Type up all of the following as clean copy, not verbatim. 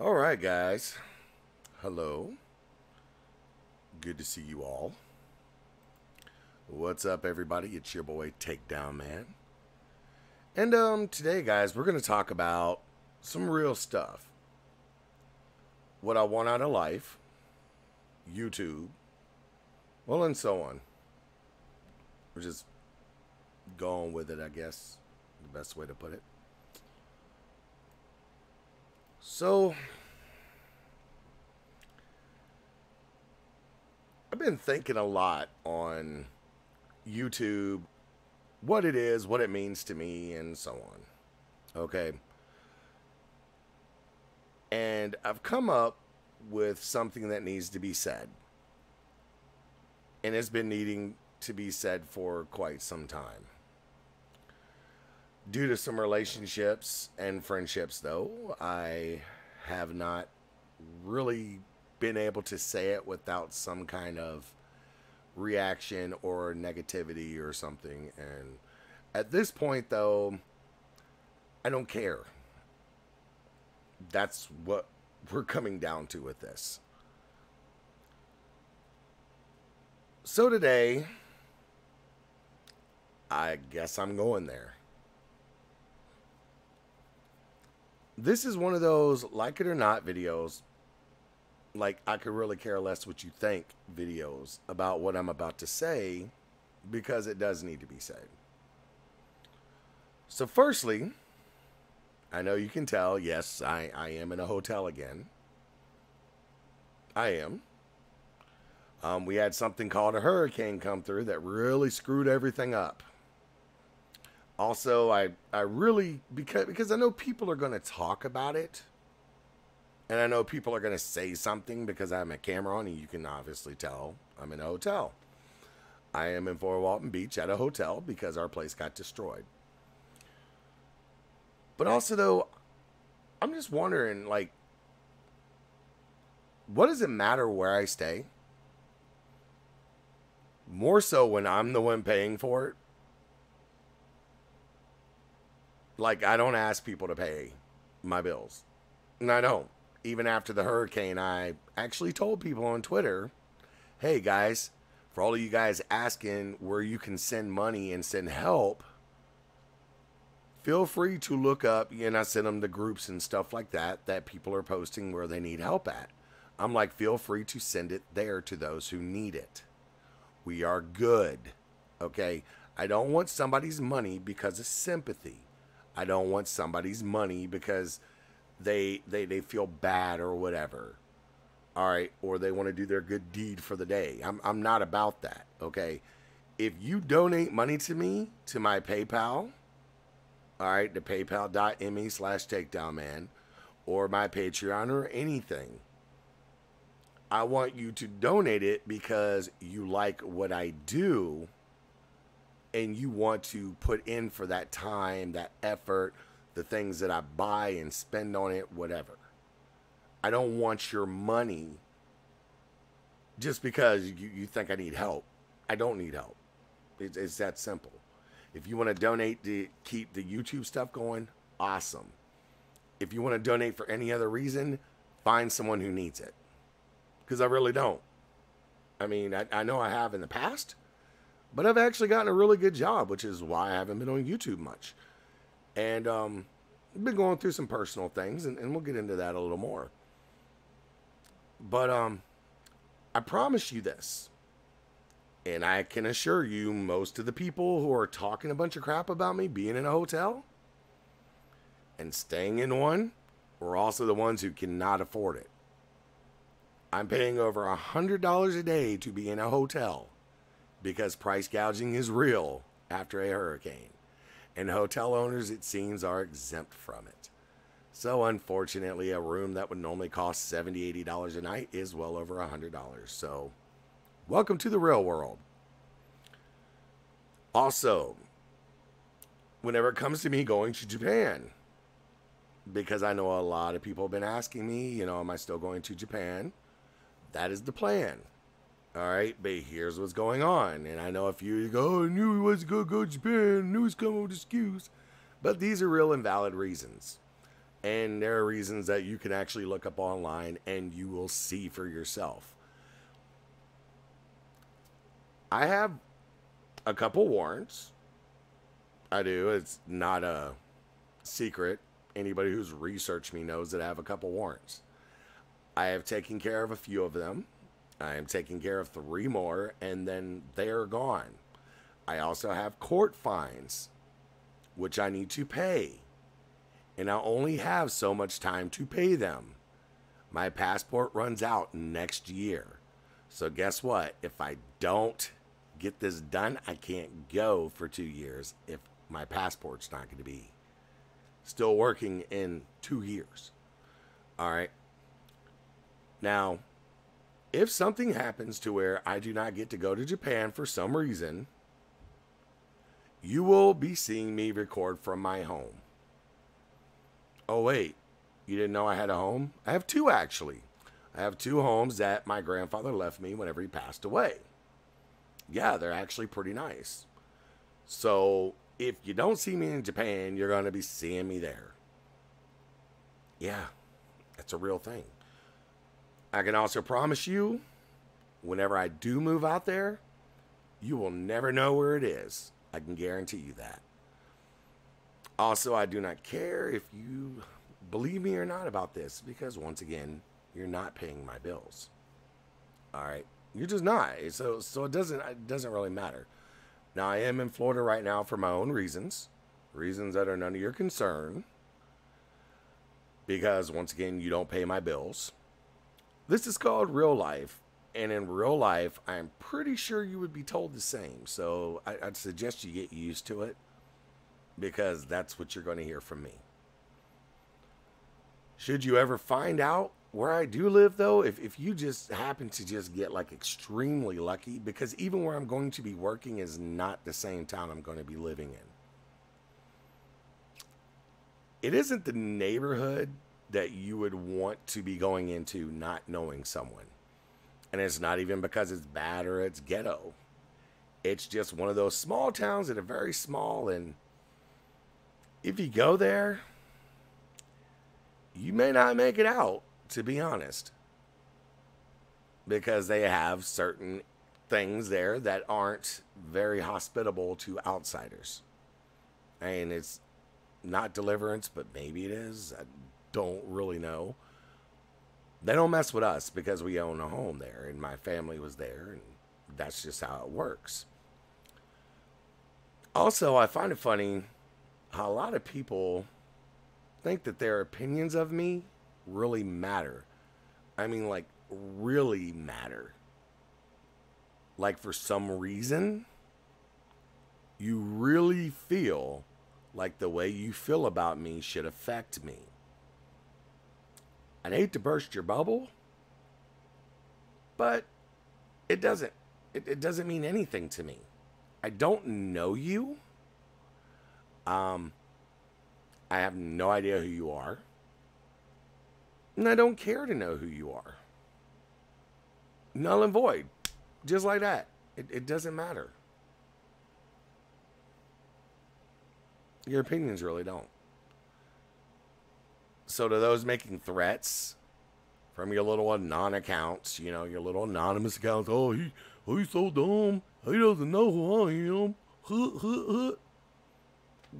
All right, guys. Hello. Good to see you all. What's up, everybody? It's your boy Takedownman. And today, guys, we're going to talk about some real stuff. What I want out of life, YouTube, well, and so on. We're just going with it, I guess, the best way to put it. So, I've been thinking a lot on YouTube, what it is, what it means to me, and so on. Okay. And I've come up with something that needs to be said. And it's been needing to be said for quite some time. Due to some relationships and friendships, though, I have not really been able to say it without some kind of reaction or negativity or something. And at this point, though, I don't care. That's what we're coming down to with this. So today, I guess I'm going there. This is one of those like it or not videos. Like, I could really care less what you think videos about what I'm about to say, because it does need to be said. So firstly, I know you can tell, yes, I am in a hotel again. I am. We had something called a hurricane come through that really screwed everything up. Also, I really, because I know people are going to talk about it. And I know people are going to say something because I have my camera on, and you can obviously tell I'm in a hotel. I am in Fort Walton Beach at a hotel because our place got destroyed. But also, though, I'm just wondering, like, what does it matter where I stay? More so when I'm the one paying for it. Like, I don't ask people to pay my bills. And I don't. Even after the hurricane, I actually told people on Twitter, hey guys, for all of you guys asking where you can send money and send help, feel free to look up, and I send them the groups and stuff like that people are posting where they need help at. I'm like, feel free to send it there to those who need it. We are good, okay? I don't want somebody's money because of sympathy. I don't want somebody's money because they feel bad or whatever. All right, or they want to do their good deed for the day. I'm not about that, okay? If you donate money to me, to my PayPal, all right, the paypal.me/takedownman, or my Patreon or anything, I want you to donate it because you like what I do and you want to put in for that time, that effort, the things that I buy and spend on it, whatever. I don't want your money just because you think I need help. I don't need help. It's that simple. If you want to donate to keep the YouTube stuff going, awesome. If you want to donate for any other reason, find someone who needs it. Because I really don't. I mean, I know I have in the past, but I've actually gotten a really good job, which is why I haven't been on YouTube much. And I've been going through some personal things, and we'll get into that a little more. But I promise you this, and I can assure you most of the people who are talking a bunch of crap about me being in a hotel and staying in one are also the ones who cannot afford it. I'm paying over $100 a day to be in a hotel because price gouging is real after a hurricane. And hotel owners, it seems, are exempt from it. So, unfortunately, a room that would normally cost $70, $80 a night is well over $100. So, welcome to the real world. Also, whenever it comes to me going to Japan, because I know a lot of people have been asking me, am I still going to Japan? That is the plan. All right, but here's what's going on. And I know a few of you go, oh, I knew he wasn't going to go to Japan. I knew he was coming with an excuse. But these are real and valid reasons. And there are reasons that you can actually look up online and you will see for yourself. I have a couple warrants. I do. It's not a secret. Anybody who's researched me knows that I have a couple warrants. I have taken care of a few of them. I am taking care of 3 more, and then they're gone. I also have court fines, which I need to pay. And I only have so much time to pay them. My passport runs out next year. So guess what? If I don't get this done, I can't go for 2 years if my passport's not going to be still working in 2 years. All right. Now, if something happens to where I do not get to go to Japan for some reason, you will be seeing me record from my home. Oh, wait. You didn't know I had a home? I have 2, actually. I have 2 homes that my grandfather left me whenever he passed away. Yeah, they're actually pretty nice. So, if you don't see me in Japan, you're going to be seeing me there. Yeah, that's a real thing. I can also promise you, whenever I do move out there, you will never know where it is. I can guarantee you that. Also, I do not care if you believe me or not about this, because once again, you're not paying my bills. All right, you're just not. So it doesn't really matter. Now, I am in Florida right now for my own reasons that are none of your concern, because once again, you don't pay my bills. This is called real life, and in real life, I'm pretty sure you would be told the same. So I'd suggest you get used to it, because that's what you're going to hear from me. Should you ever find out where I do live, though, if you just happen to just get like extremely lucky, because even where I'm going to be working is not the same town I'm going to be living in. It isn't the neighborhood that you would want to be going into not knowing someone. And it's not even because it's bad or it's ghetto. It's just one of those small towns that are very small, and if you go there, you may not make it out, to be honest. Because they have certain things there that aren't very hospitable to outsiders. And it's not Deliverance, but maybe it is. I don't really know. They don't mess with us because we own a home there, and my family was there, and that's just how it works. Also, I find it funny how a lot of people think that their opinions of me really matter. I mean, like, really matter. Like, for some reason, you really feel like the way you feel about me should affect me. I'd hate to burst your bubble, but it doesn't. It doesn't mean anything to me. I don't know you. I have no idea who you are. And I don't care to know who you are. Null and void. Just like that. It doesn't matter. Your opinions really don't. So to those making threats from your little anon accounts, you know, your little anonymous accounts, oh, he's so dumb. He doesn't know who I am.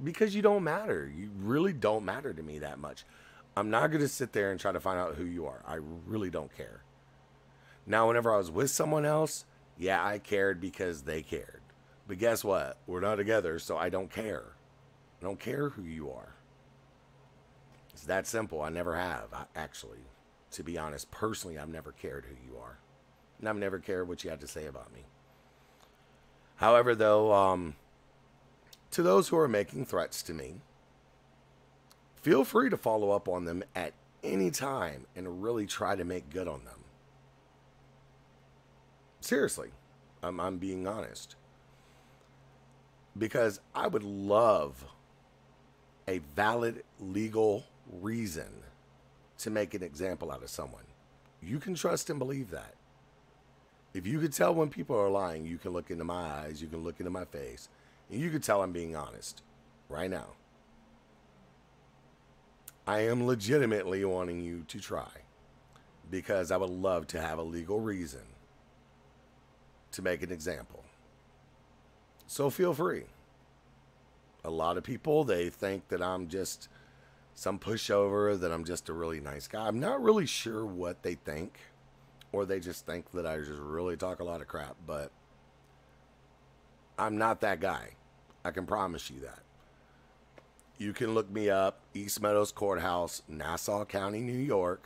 Because you don't matter. You really don't matter to me that much. I'm not going to sit there and try to find out who you are. I really don't care. Now, whenever I was with someone else, yeah, I cared because they cared. But guess what? We're not together, so I don't care. I don't care who you are. It's that simple. I never have, actually. To be honest, personally, I've never cared who you are. And I've never cared what you had to say about me. However, though, to those who are making threats to me, feel free to follow up on them at any time and really try to make good on them. Seriously, I'm being honest. Because I would love a valid legal reason to make an example out of someone. You can trust and believe that. If you could tell when people are lying, you can look into my eyes, you can look into my face, and you can tell I'm being honest right now. I am legitimately wanting you to try because I would love to have a legal reason to make an example. So feel free. A lot of people, they think that I'm just some pushover, that I'm just a really nice guy. I'm not really sure what they think, or they just think that I just really talk a lot of crap, but I'm not that guy. I can promise you that. You can look me up, East Meadows Courthouse, Nassau County, New York.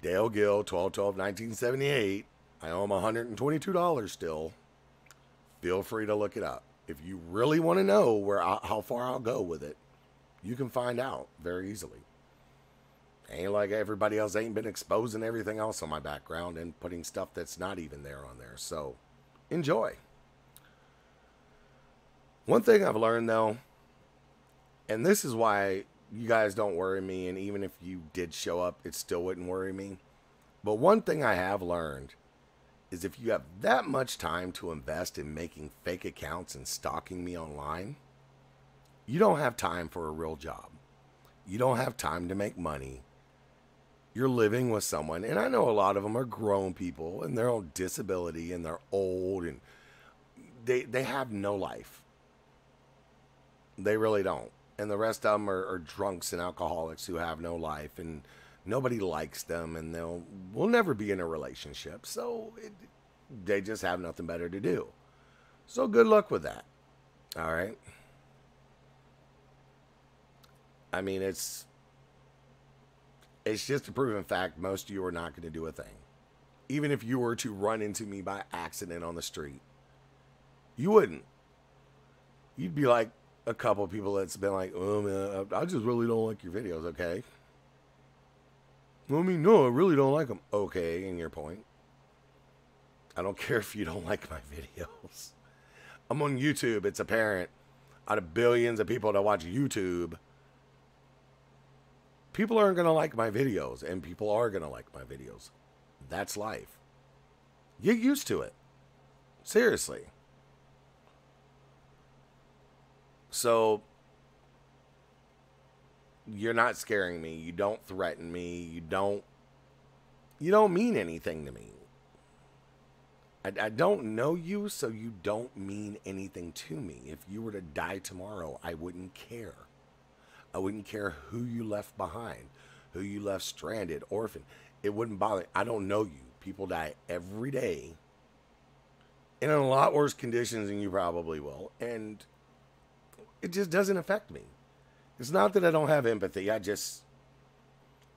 Dale Gill, 12/12/1978. I owe him $122 still. Feel free to look it up. If you really want to know how far I'll go with it, you can find out very easily. Ain't like everybody else ain't been exposing everything else on my background and putting stuff that's not even there on there. So, enjoy. One thing I've learned, though, and this is why you guys don't worry me, and even if you did show up, it still wouldn't worry me. But one thing I have learned is if you have that much time to invest in making fake accounts and stalking me online, you don't have time for a real job. You don't have time to make money. You're living with someone, and I know a lot of them are grown people, and they're on disability, and they're old, and they have no life. They really don't. And the rest of them are drunks and alcoholics who have no life, and nobody likes them, and will never be in a relationship. So they just have nothing better to do. So good luck with that. All right. I mean, it's just a proven fact. Most of you are not going to do a thing. Even if you were to run into me by accident on the street, you wouldn't. You'd be like a couple of people that's been like, oh man, I just really don't like your videos. Okay. I mean, no, I really don't like them. Okay, and your point. I don't care if you don't like my videos. I'm on YouTube. It's apparent. Out of billions of people that watch YouTube, people aren't going to like my videos, and people are going to like my videos. That's life. Get used to it. Seriously. So, you're not scaring me. You don't threaten me. You don't mean anything to me. I don't know you, so you don't mean anything to me. If you were to die tomorrow, I wouldn't care. I wouldn't care who you left behind, who you left stranded, orphaned. It wouldn't bother. I don't know you. People die every day in a lot worse conditions than you probably will. And it just doesn't affect me. It's not that I don't have empathy. It just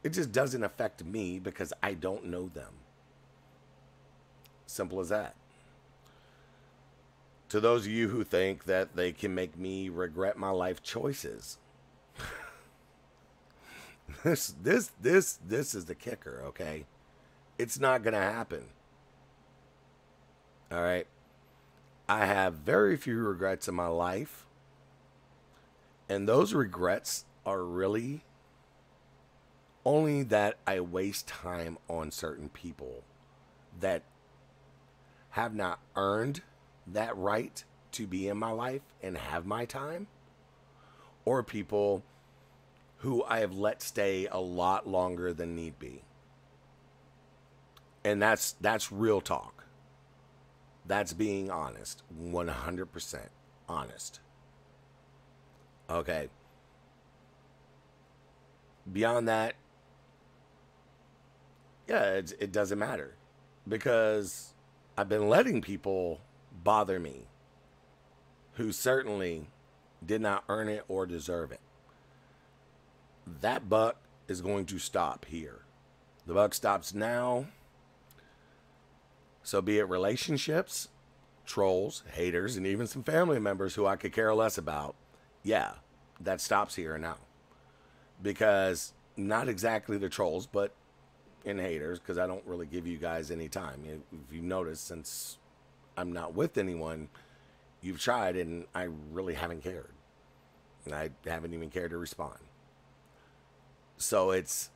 doesn't affect me because I don't know them. Simple as that. To those of you who think that they can make me regret my life choices, this is the kicker, okay? It's not going to happen. All right? I have very few regrets in my life. And those regrets are really only that I waste time on certain people that have not earned that right to be in my life and have my time, or people who I have let stay a lot longer than need be. And that's real talk. That's being honest, 100% honest. Okay. Beyond that, yeah, it doesn't matter because I've been letting people bother me who certainly did not earn it or deserve it. That buck is going to stop here. The buck stops now. So be it relationships, trolls, haters, and even some family members who I could care less about. Yeah, that stops here and now. Because not exactly the trolls, but in haters, because I don't really give you guys any time. If you notice, since I'm not with anyone, you've tried and I really haven't cared. And I haven't even cared to respond. So it's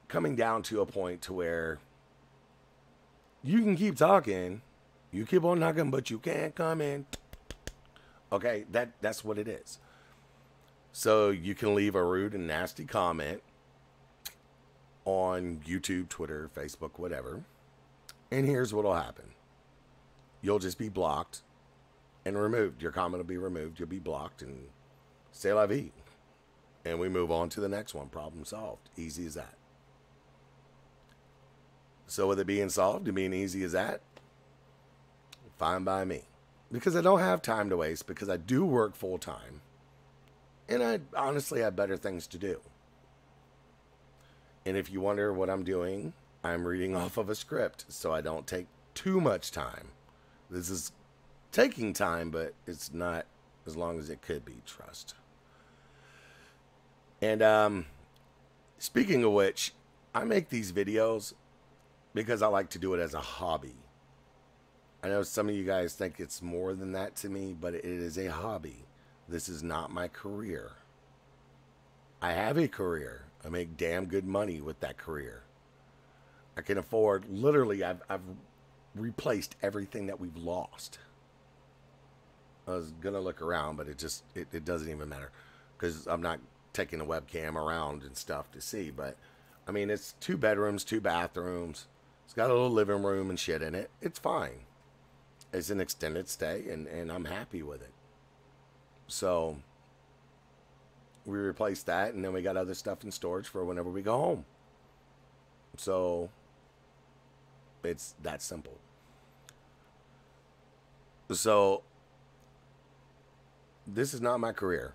coming down to a point to where you can keep talking, you keep on knocking, but you can't come in. Okay, that's what it is. So you can leave a rude and nasty comment on YouTube, Twitter, Facebook, whatever. And here's what will happen. You'll just be blocked and removed. Your comment will be removed. You'll be blocked and c'est la vie. And we move on to the next one. Problem solved. Easy as that. So with it being solved and being easy as that, fine by me. Because I don't have time to waste, because I do work full time. And I honestly have better things to do. And if you wonder what I'm doing, I'm reading off of a script, so I don't take too much time. This is taking time, but it's not as long as it could be, trust. And speaking of which, I make these videos because I like to do it as a hobby. I know some of you guys think it's more than that to me, but it is a hobby. This is not my career. I have a career. I make damn good money with that career. I can afford, literally, I've replaced everything that we've lost. I was going to look around, but it doesn't even matter, because I'm not taking a webcam around and stuff to see. But, I mean, it's 2 bedrooms, 2 bathrooms. It's got a little living room and shit in it. It's fine. It's an extended stay, and I'm happy with it. So we replaced that, and then we got other stuff in storage for whenever we go home. So it's that simple. So this is not my career.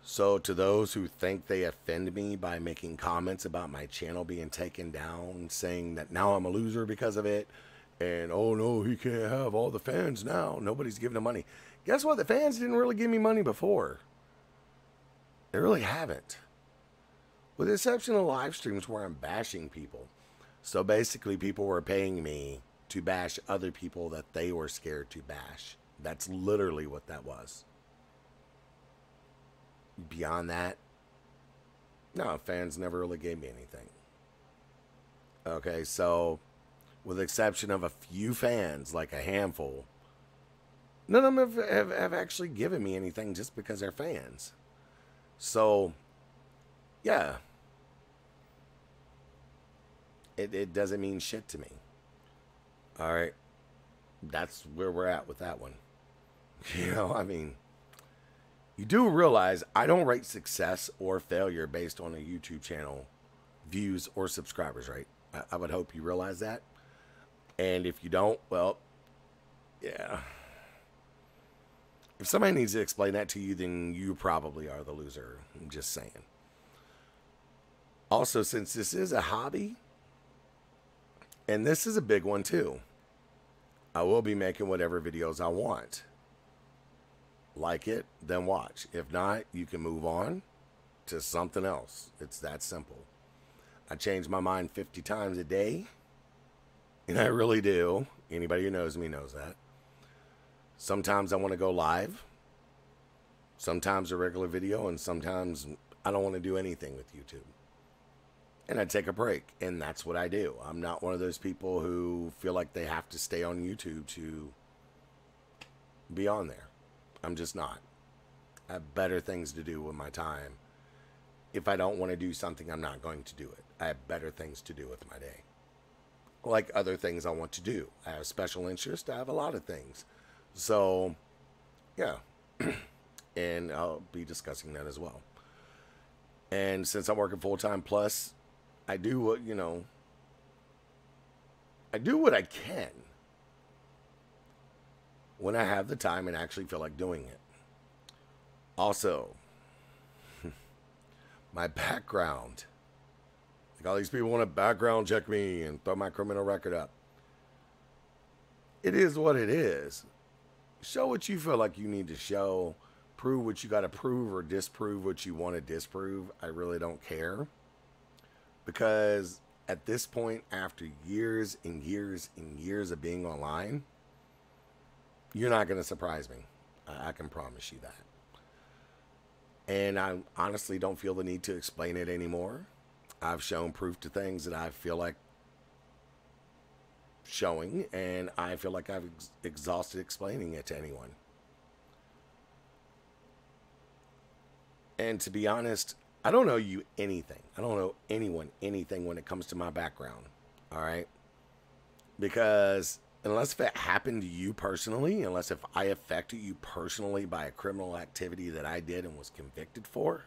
So to those who think they offend me by making comments about my channel being taken down, saying that now I'm a loser because of it, and oh no, he can't have all the fans now, nobody's giving him money. Guess what? The fans didn't really give me money before. They really haven't. With the exception of live streams where I'm bashing people. So basically people were paying me to bash other people that they were scared to bash. That's literally what that was. Beyond that, no, fans never really gave me anything. Okay, so with the exception of a few fans, like a handful, none of them have actually given me anything just because they're fans. So, yeah. It doesn't mean shit to me. Alright. That's where we're at with that one. You know, I mean, you do realize I don't rate success or failure based on a YouTube channel views or subscribers, right? I would hope you realize that. And if you don't, well, yeah. If somebody needs to explain that to you, then you probably are the loser. I'm just saying. Also, since this is a hobby, and this is a big one too, I will be making whatever videos I want. Like it, then watch. If not, you can move on to something else. It's that simple. I change my mind 50 times a day, and I really do. Anybody who knows me knows that. Sometimes I want to go live, sometimes a regular video, and sometimes I don't want to do anything with YouTube. And I take a break, and that's what I do. I'm not one of those people who feel like they have to stay on YouTube to be on there. I'm just not. I have better things to do with my time. If I don't want to do something, I'm not going to do it. I have better things to do with my day. Like other things I want to do. I have special interest. I have a lot of things. So, yeah. And I'll be discussing that as well. And since I'm working full-time, plus, I do what, you know, I do what I can when I have the time and actually feel like doing it. Also, my background. Like all these people want to background check me and throw my criminal record up. It is what it is. Show what you feel like you need to show. Prove what you got to prove or disprove what you want to disprove. I really don't care. Because at this point, after years and years and years of being online, you're not going to surprise me. I can promise you that. And I honestly don't feel the need to explain it anymore. I've shown proof to things that I feel like showing, and I feel like I've exhausted explaining it to anyone. And to be honest, I don't owe you anything. I don't owe anyone anything when it comes to my background. All right? Because unless if it happened to you personally, unless if I affected you personally by a criminal activity that I did and was convicted for,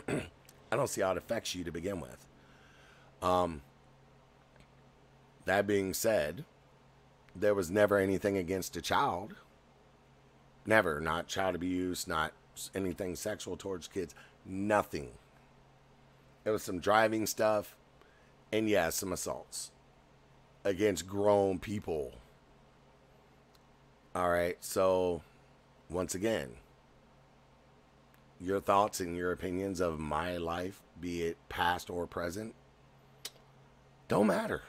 I don't see how it affects you to begin with. That being said, there was never anything against a child. Never. Not child abuse, not anything sexual towards kids. Nothing. It was some driving stuff, and yeah, some assaults against grown people. All right, so once again, your thoughts and your opinions of my life, be it past or present, don't matter.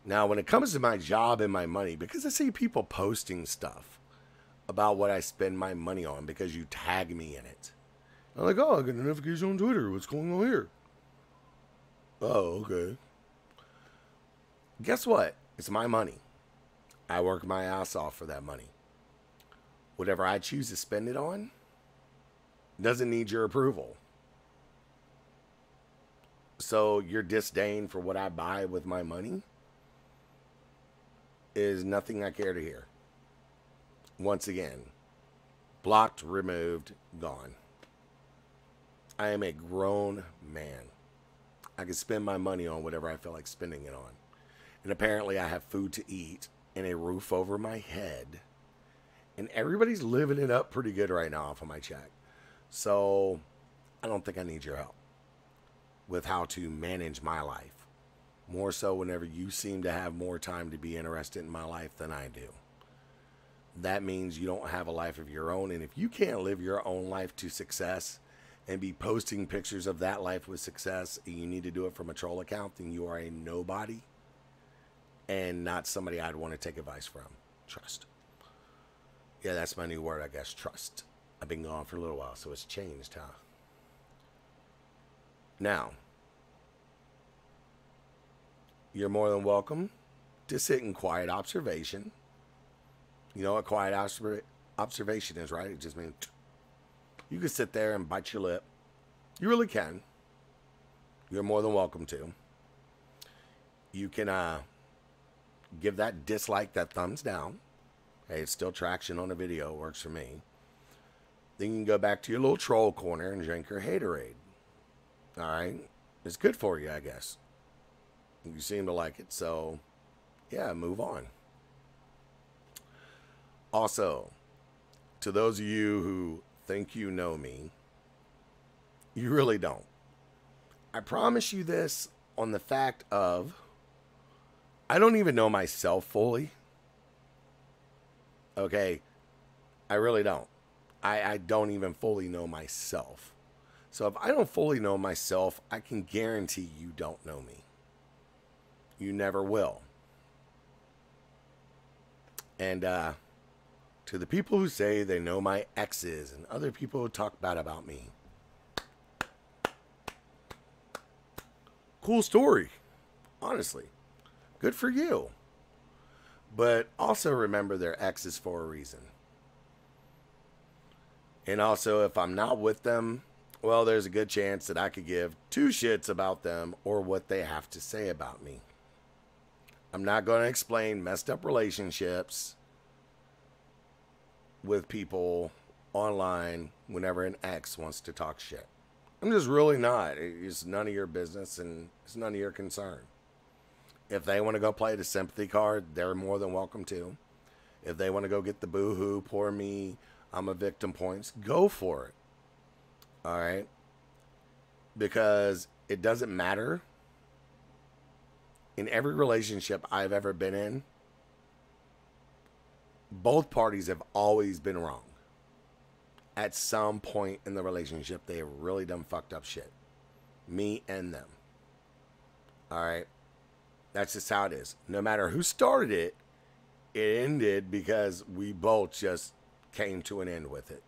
Now, when it comes to my job and my money, because I see people posting stuff about what I spend my money on because you tag me in it. I'm like, oh, I got a notification on Twitter. What's going on here? Oh, okay. Guess what? It's my money. I work my ass off for that money. Whatever I choose to spend it on doesn't need your approval. So your disdain for what I buy with my money is nothing I care to hear. Once again, blocked, removed, gone. I am a grown man. I can spend my money on whatever I feel like spending it on. And apparently I have food to eat and a roof over my head. And everybody's living it up pretty good right now off of my check. So I don't think I need your help with how to manage my life. More so whenever you seem to have more time to be interested in my life than I do. That means you don't have a life of your own. And if you can't live your own life to success and be posting pictures of that life with success, and you need to do it from a troll account, then you are a nobody and not somebody I'd want to take advice from. Trust. Yeah, that's my new word, I guess. Trust. I've been gone for a little while, so it's changed, huh? Now, you're more than welcome to sit in quiet observation. You know what quiet observation is, right? It just means you can sit there and bite your lip. You really can. You're more than welcome to. You can give that dislike, that thumbs down. Hey, it's still traction on a video. Works for me. Then you can go back to your little troll corner and drink your haterade. All right? It's good for you, I guess. You seem to like it, so yeah, move on. Also, to those of you who think you know me, you really don't. I promise you this on the fact of I don't even know myself fully. Okay? I really don't. I don't even fully know myself. So if I don't fully know myself, I can guarantee you don't know me. You never will. And to the people who say they know my exes and other people who talk bad about me, cool story. Honestly. Good for you. But also remember they're exes for a reason. And also, if I'm not with them, well, there's a good chance that I could give two shits about them or what they have to say about me. I'm not going to explain messed up relationships with people online whenever an ex wants to talk shit. I'm just really not. It's none of your business and it's none of your concern. If they want to go play the sympathy card, they're more than welcome to. If they want to go get the boo-hoo, poor me, I'm a victim points, go for it. All right? Because it doesn't matter. In every relationship I've ever been in, both parties have always been wrong. At some point in the relationship, they have really done fucked up shit. Me and them. All right? That's just how it is. No matter who started it, it ended because we both just came to an end with it.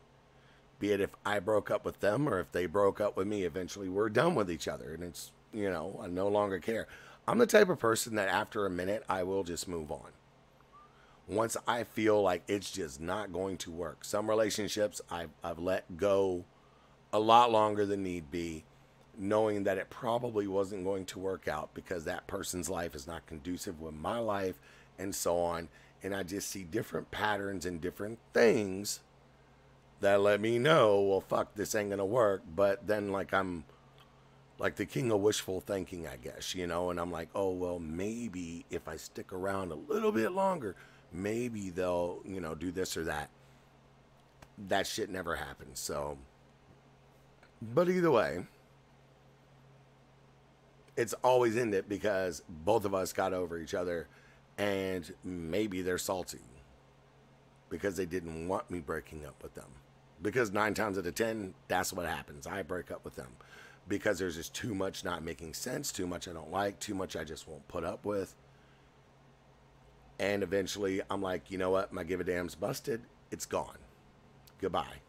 Be it if I broke up with them or if they broke up with me, eventually we're done with each other. And it's, you know, I no longer care. I'm the type of person that after a minute, I will just move on. once I feel like it's just not going to work. Some relationships I've let go a lot longer than need be, knowing that it probably wasn't going to work out because that person's life is not conducive with my life and so on. And I just see different patterns and different things that let me know, well, fuck, this ain't gonna work. But then, like, I'm like the king of wishful thinking, I guess, you know, and I'm like, oh, well, maybe if I stick around a little bit longer, maybe they'll, you know, do this or that. That shit never happens. So, but either way, it's always ended because both of us got over each other, and maybe they're salty because they didn't want me breaking up with them. Because 9 times out of 10, that's what happens. I break up with them because there's just too much not making sense, too much I don't like, too much I just won't put up with. And eventually I'm like, you know what? My give a damn's busted. It's gone. Goodbye.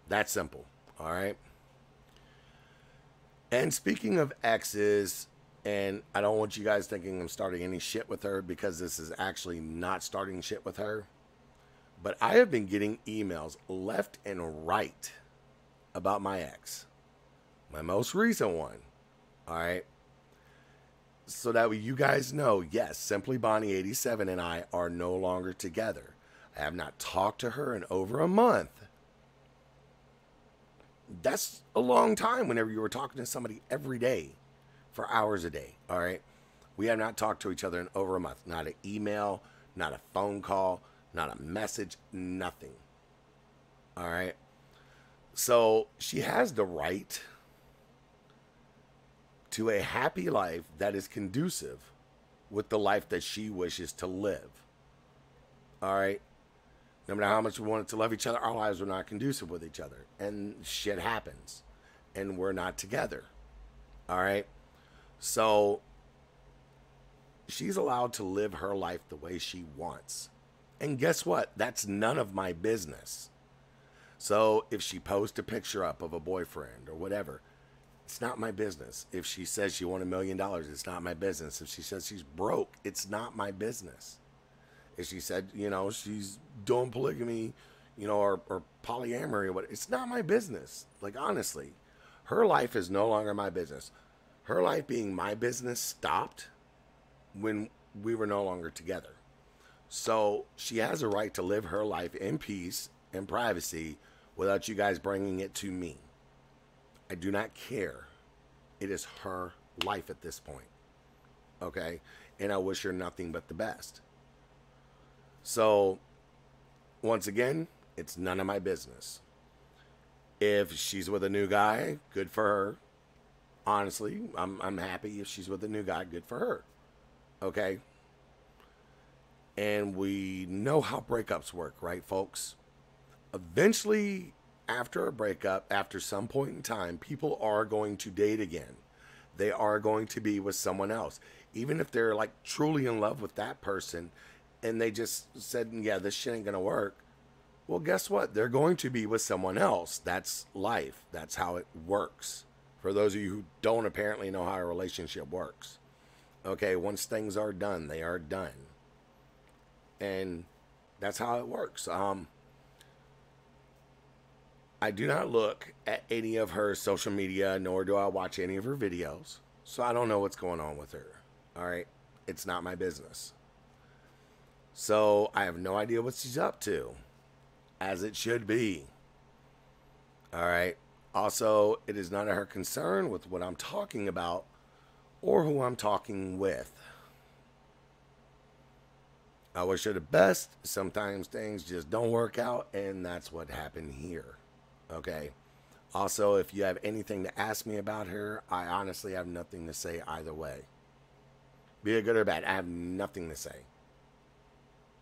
That's simple. All right. And speaking of exes, and I don't want you guys thinking I'm starting any shit with her, because this is actually not starting shit with her. But I have been getting emails left and right about my ex. My most recent one. All right. So that way you guys know, yes, Simply Bonnie 87 and I are no longer together. I have not talked to her in over a month. That's a long time whenever you were talking to somebody every day for hours a day. All right. We have not talked to each other in over a month. Not an email, not a phone call, not a message, nothing. All right. So she has the right to a happy life that is conducive with the life that she wishes to live. All right. No matter how much we wanted to love each other, our lives were not conducive with each other. And shit happens. And we're not together. All right. So she's allowed to live her life the way she wants. And guess what? That's none of my business. So if she posts a picture up of a boyfriend or whatever, it's not my business. If she says she won $1 million, it's not my business. If she says she's broke, it's not my business. If she said, you know, she's doing polygamy, you know, or polyamory or what, it's not my business. Like, honestly, her life is no longer my business. Her life being my business stopped when we were no longer together. So she has a right to live her life in peace and privacy without you guys bringing it to me. I do not care. It is her life at this point. Okay? And I wish her nothing but the best. So, once again, it's none of my business. If she's with a new guy, good for her. Honestly, I'm happy if she's with a new guy, good for her. Okay? And we know how breakups work, right, folks? Eventually, after a breakup, after some point in time, people are going to date again. They are going to be with someone else. Even if they're like truly in love with that person and they just said, yeah, this shit ain't going to work. Well, guess what? They're going to be with someone else. That's life. That's how it works. For those of you who don't apparently know how a relationship works. Okay, once things are done, they are done. And that's how it works. I do not look at any of her social media, nor do I watch any of her videos. So I don't know what's going on with her. All right? It's not my business. So I have no idea what she's up to. As it should be. All right? Also, it is none of her concern with what I'm talking about or who I'm talking with. I wish her the best. Sometimes things just don't work out, and that's what happened here. Okay. Also, if you have anything to ask me about her, I honestly have nothing to say either way. Be it good or bad, I have nothing to say.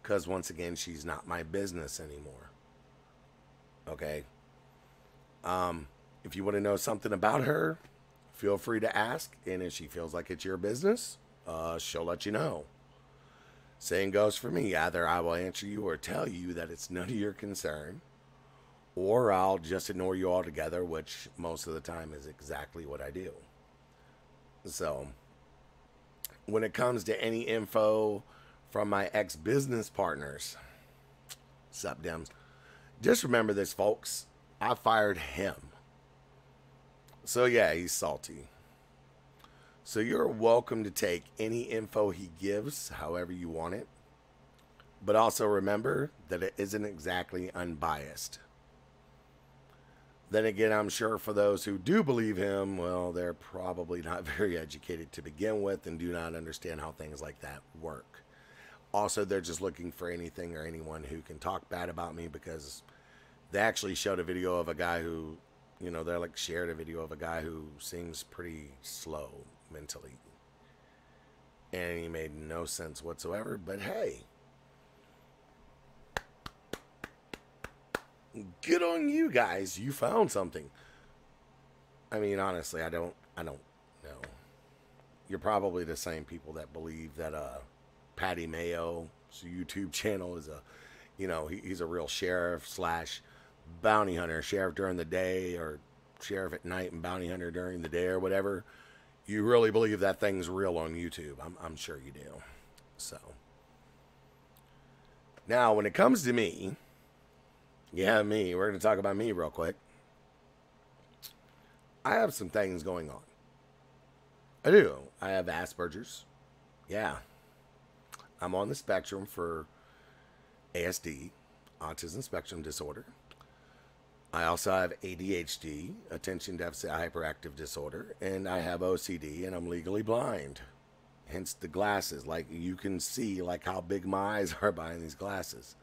Because once again, she's not my business anymore. Okay. If you want to know something about her, feel free to ask. And if she feels like it's your business, she'll let you know. Same goes for me. Either I will answer you or tell you that it's none of your concern. Or I'll just ignore you altogether, which most of the time is exactly what I do. So, when it comes to any info from my ex-business partners. Sup, Dems? Just remember this, folks. I fired him. So yeah, he's salty. So you're welcome to take any info he gives however you want it. But also remember that it isn't exactly unbiased. Then again, I'm sure for those who do believe him, well, they're probably not very educated to begin with and do not understand how things like that work. Also, they're just looking for anything or anyone who can talk bad about me, because they actually showed a video of a guy who, you know, they're like shared a video of a guy who seems pretty slow mentally. And he made no sense whatsoever, but hey. Good on you guys. You found something. I mean, honestly, I don't know. You're probably the same people that believe that Patty Mayo's YouTube channel is a, you know, he's a real sheriff slash bounty hunter, sheriff during the day or sheriff at night and bounty hunter during the day or whatever. You really believe that thing's real on YouTube. I'm sure you do. So now when it comes to me, yeah, me. We're going to talk about me real quick. I have some things going on. I do. I have Asperger's. Yeah. I'm on the spectrum for ASD, autism spectrum disorder. I also have ADHD, attention deficit hyperactive disorder, and I have OCD, and I'm legally blind. Hence the glasses. Like, you can see like how big my eyes are behind these glasses,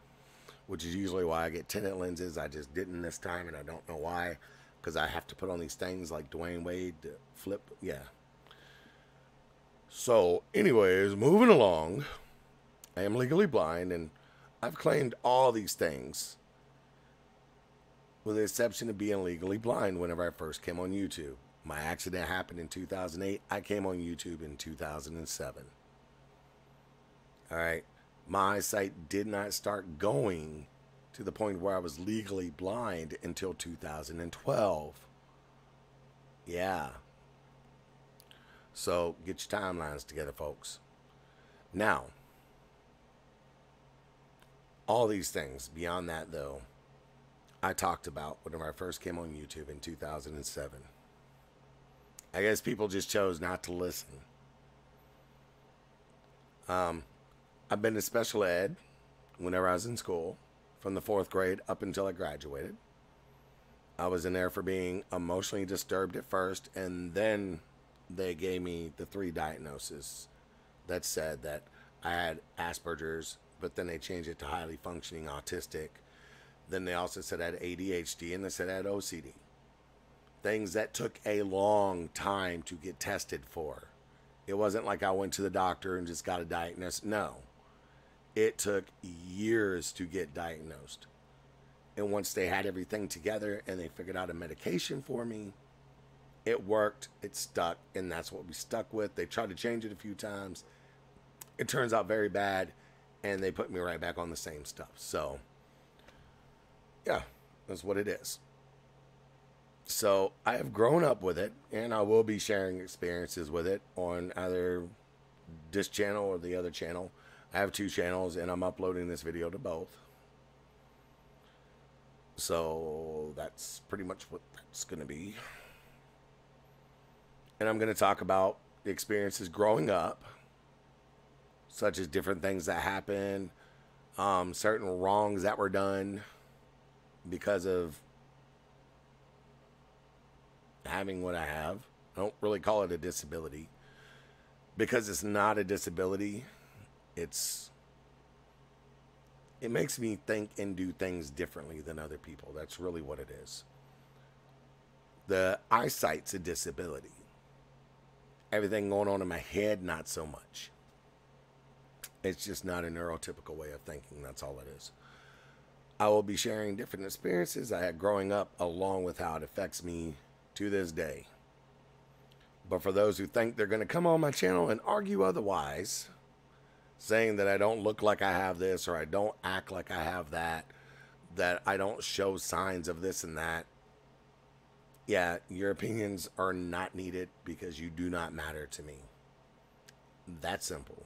which is usually why I get tinted lenses. I just didn't this time, and I don't know why, because I have to put on these things like Dwayne Wade to flip. Yeah. So, anyways, moving along, I am legally blind, and I've claimed all these things, with the exception of being legally blind whenever I first came on YouTube. My accident happened in 2008. I came on YouTube in 2007. All right. My eyesight did not start going to the point where I was legally blind until 2012. Yeah. So get your timelines together, folks. Now, all these things, beyond that though, I talked about whenever I first came on YouTube in 2007. I guess people just chose not to listen. I've been to special ed whenever I was in school, from the 4th grade up until I graduated. I was in there for being emotionally disturbed at first, and then they gave me the 3 diagnoses that said that I had Asperger's, but then they changed it to highly functioning autistic. Then they also said I had ADHD, and they said I had OCD. Things that took a long time to get tested for. It wasn't like I went to the doctor and just got a diagnosis. No. It took years to get diagnosed. And once they had everything together and they figured out a medication for me, it worked, it stuck, and that's what we stuck with. They tried to change it a few times. It turns out very bad, and they put me right back on the same stuff. So, yeah, that's what it is. So I have grown up with it, and I will be sharing experiences with it on either this channel or the other channel. I have 2 channels, and I'm uploading this video to both. So that's pretty much what that's going to be. And I'm going to talk about the experiences growing up, such as different things that happened, certain wrongs that were done because of having what I have. I don't really call it a disability, because it's not a disability. It makes me think and do things differently than other people. That's really what it is. The eyesight's a disability. Everything going on in my head, not so much. It's just not a neurotypical way of thinking. That's all it is. I will be sharing different experiences I had growing up, along with how it affects me to this day. But for those who think they're going to come on my channel and argue otherwise, saying that I don't look like I have this, or I don't act like I have that, that I don't show signs of this and that, yeah, your opinions are not needed, because you do not matter to me. That simple.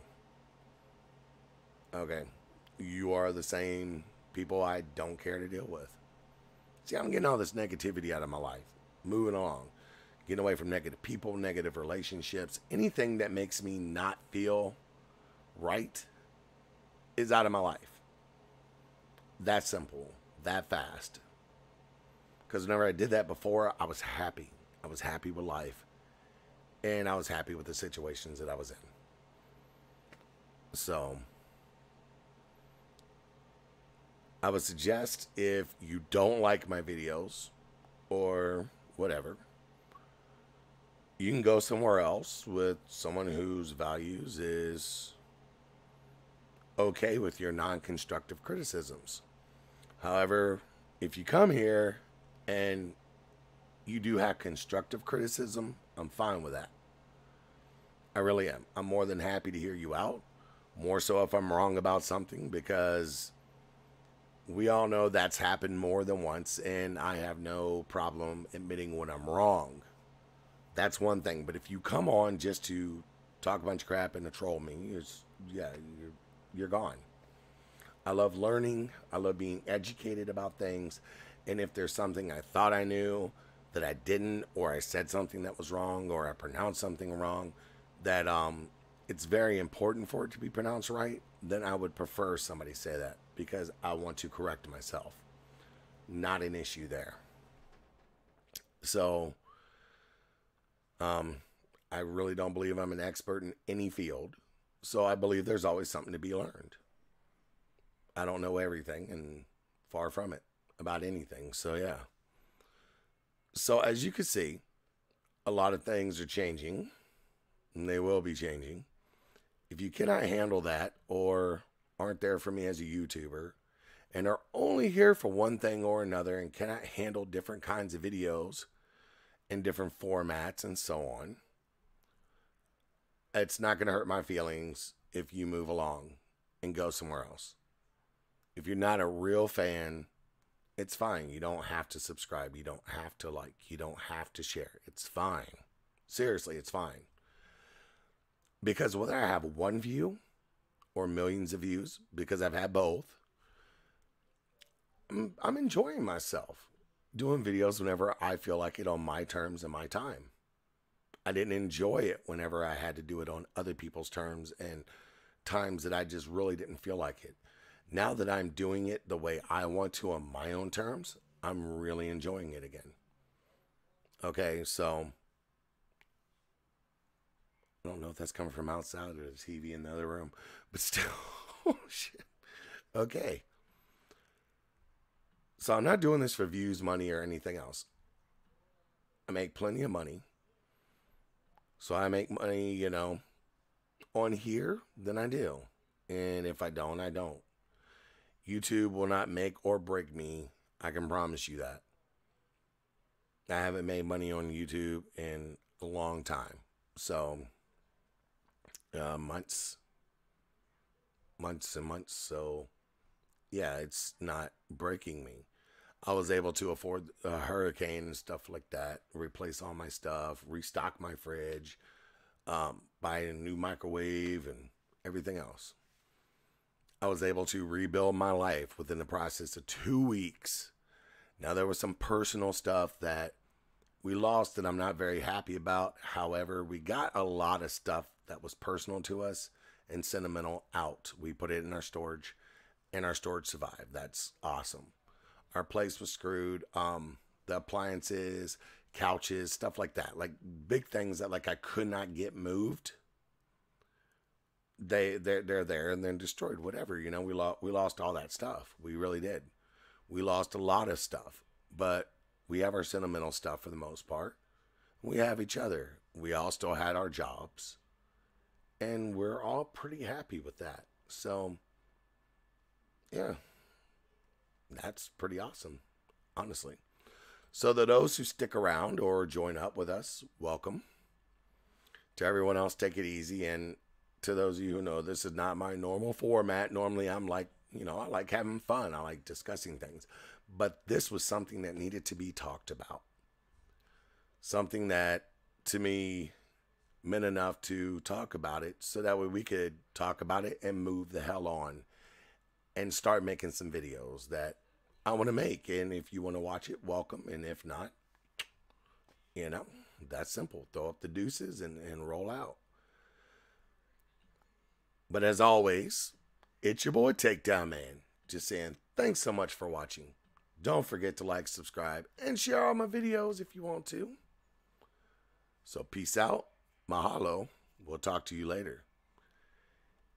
Okay. You are the same people I don't care to deal with. See, I'm getting all this negativity out of my life. Moving along. Getting away from negative people, negative relationships. Anything that makes me not feel right is out of my life. That simple. That fast. Because whenever I did that before, I was happy. I was happy with life. And I was happy with the situations that I was in. So, I would suggest if you don't like my videos or whatever, you can go somewhere else with someone whose values is okay with your non-constructive criticisms. However, if you come here and you do have constructive criticism, I'm fine with that. I really am. I'm more than happy to hear you out. More so if I'm wrong about something, because we all know that's happened more than once, and I have no problem admitting when I'm wrong. That's one thing. But if you come on just to talk a bunch of crap and to troll me, you're gone. I love learning. I love being educated about things. And if there's something I thought I knew that I didn't, or I said something that was wrong, or I pronounced something wrong, that it's very important for it to be pronounced right, then I would prefer somebody say that, because I want to correct myself. Not an issue there. So, I really don't believe I'm an expert in any field. So I believe there's always something to be learned. I don't know everything, and far from it, about anything. So yeah. So as you can see, a lot of things are changing, and they will be changing. If you cannot handle that, or aren't there for me as a YouTuber, and are only here for one thing or another, and cannot handle different kinds of videos in different formats and so on, it's not going to hurt my feelings if you move along and go somewhere else. If you're not a real fan, it's fine. You don't have to subscribe. You don't have to like. You don't have to share. It's fine. Seriously, it's fine. Because whether I have one view or millions of views, because I've had both, I'm enjoying myself doing videos whenever I feel like it on my terms and my time. I didn't enjoy it whenever I had to do it on other people's terms and times that I just really didn't feel like it. Now that I'm doing it the way I want to on my own terms, I'm really enjoying it again. Okay, so I don't know if that's coming from outside or the TV in the other room, but still, oh shit. Okay. So I'm not doing this for views, money, or anything else. I make plenty of money. So I make money, on here, then I do. And if I don't, I don't. YouTube will not make or break me. I can promise you that. I haven't made money on YouTube in a long time. So, months and months. So, yeah, it's not breaking me. I was able to afford a hurricane and stuff like that, replace all my stuff, restock my fridge, buy a new microwave and everything else. I was able to rebuild my life within the process of 2 weeks. Now, there was some personal stuff that we lost that I'm not very happy about. However, we got a lot of stuff that was personal to us and sentimental out. We put it in our storage, and our storage survived. That's awesome. Our place was screwed. The appliances, couches, stuff like that. Like big things that like I could not get moved. They're there and then destroyed. Whatever, we lost all that stuff. We really did. We lost a lot of stuff, but we have our sentimental stuff for the most part. We have each other. We all still had our jobs, and we're all pretty happy with that. So, yeah, that's pretty awesome, honestly. So to those who stick around or join up with us, welcome. To everyone else, take it easy. And to those of you who know, this is not my normal format. Normally, I'm like, I like having fun. I like discussing things. But this was something that needed to be talked about. Something that, to me, men enough to talk about it so that way we could talk about it and move the hell on and start making some videos that I want to make. And if you want to watch it, welcome. And if not, you know, that's simple. Throw up the deuces and roll out. But as always, it's your boy Takedownman. Just saying thanks so much for watching. Don't forget to like, subscribe, and share all my videos if you want to. So peace out. Mahalo. We'll talk to you later.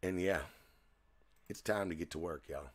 And yeah, it's time to get to work, y'all.